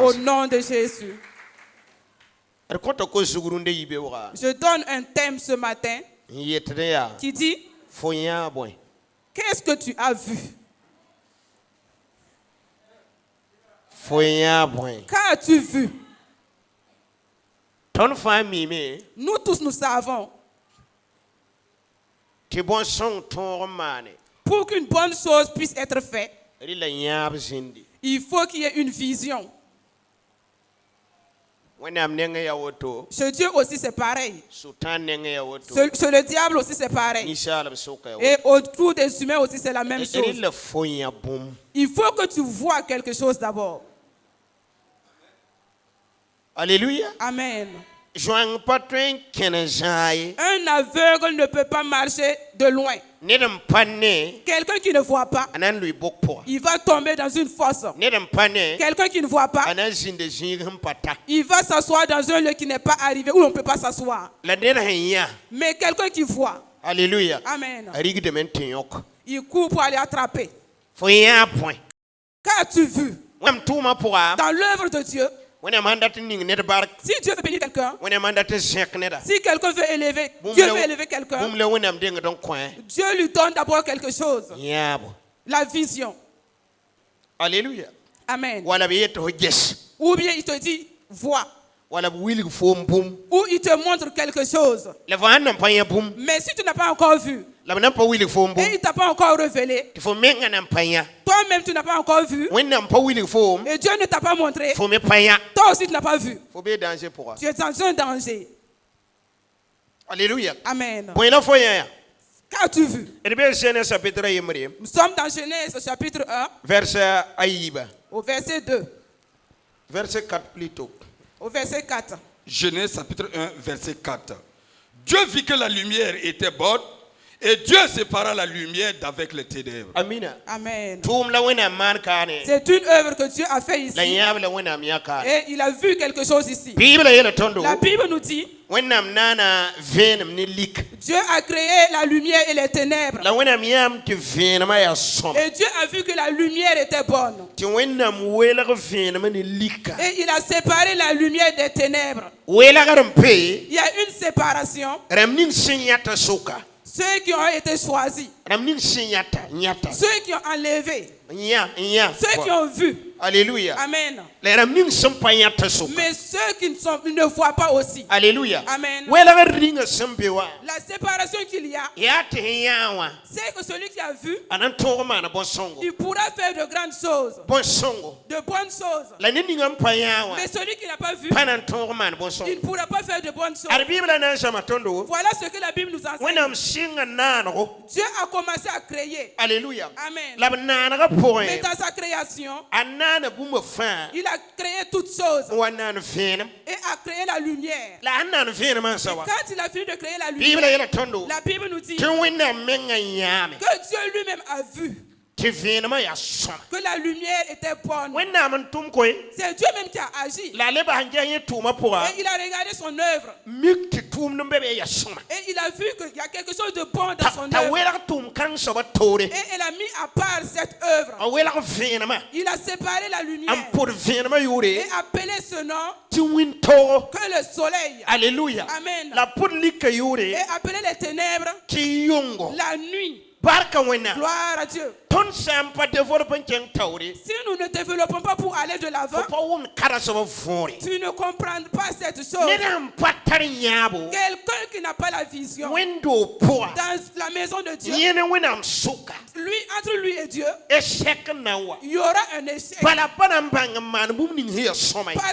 Au nom de Jésus. Je donne un thème ce matin qui dit qu'est-ce que tu as vu? Qu'as-tu vu? Nous tous nous savons. Pour qu'une bonne chose puisse être faite, il faut qu'il y ait une vision. Chez Dieu aussi c'est pareil. Chez le diable aussi c'est pareil. Et autour des humains aussi c'est la même chose. Il faut que tu vois quelque chose d'abord. Alléluia. Amen. Un aveugle ne peut pas marcher de loin. Quelqu'un qui ne voit pas, il va tomber dans une fosse. Quelqu'un qui ne voit pas, il va s'asseoir dans un lieu qui n'est pas arrivé, où on ne peut pas s'asseoir. Mais quelqu'un qui voit, alléluia. Amen, il court pour aller attraper. Qu'as-tu vu dans l'œuvre de Dieu? Si Dieu veut bénir quelqu'un, si quelqu'un veut élever, Dieu veut élever quelqu'un, Dieu lui donne d'abord quelque chose. La vision. Alléluia. Amen. Ou bien il te dit, vois. Ou il te montre quelque chose. Mais si tu n'as pas encore vu, et il ne t'a pas encore révélé, toi-même tu n'as pas encore vu, et Dieu ne t'a pas montré, toi aussi tu n'as pas vu. Tu es dans un danger. Alléluia. Amen. Qu'as-tu vu? Nous sommes dans Genèse chapitre 1, au verset 2. Verset 4 plutôt. Au verset 4. Genèse chapitre 1, verset 4. Dieu vit que la lumière était bonne et Dieu sépara la lumière d'avec les ténèbres. Amen. Amen. C'est une œuvre que Dieu a fait ici. Et il a vu quelque chose ici. La Bible nous dit Dieu a créé la lumière et les ténèbres. Et Dieu a vu que la lumière était bonne. Et il a séparé la lumière des ténèbres. Il y a une séparation. Ceux qui ont été choisis. Ceux qui ont enlevé. Ceux qui ont vu. Alléluia. Amen. Mais ceux qui ne voient pas aussi. Alléluia. Amen. La séparation qu'il y a, c'est que celui qui a vu, il pourra faire de grandes choses, de bonnes choses. Mais celui qui n'a pas vu, il ne pourra pas faire de bonnes choses. Voilà ce que la Bible nous enseigne. Dieu a commencé à créer. Alléluia. Amen. Mais dans sa création, il a créé toutes choses et a créé la lumière. Et quand il a fini de créer la lumière, la Bible nous dit que Dieu lui-même a vu que la lumière était bonne. C'est Dieu même qui a agi. Et il a regardé son œuvre. Et il a vu qu'il y a quelque chose de bon dans son œuvre. Et il a mis à part cette œuvre. Il a séparé la lumière et appelé ce nom que le soleil. Alléluia. Amen. Et appelé les ténèbres la nuit. Gloire à Dieu. Si nous ne développons pas pour aller de l'avant, tu ne comprends pas cette chose. Quelqu'un qui n'a pas la vision dans la maison de Dieu, lui, entre lui et Dieu, il y aura un échec. Parce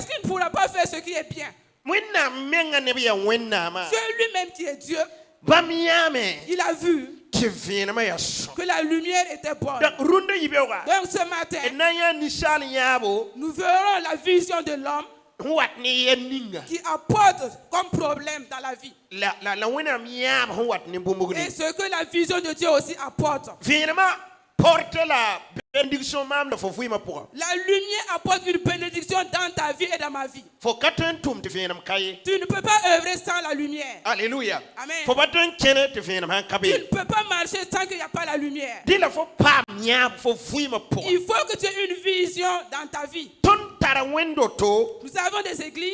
qu'il ne pourra pas faire ce qui est bien. Dieu lui-même qui est Dieu, il a vu que la lumière était bonne. Donc ce matin, nous verrons la vision de l'homme qui apporte comme problème dans la vie. Et ce que la vision de Dieu aussi apporte. La lumière apporte une bénédiction dans ta vie et dans ma vie. Tu ne peux pas œuvrer sans la lumière. Alléluia. Amen. Tu ne peux pas marcher sans qu'il n'y a pas la lumière. Il faut que tu aies une vision dans ta vie. Nous avons des églises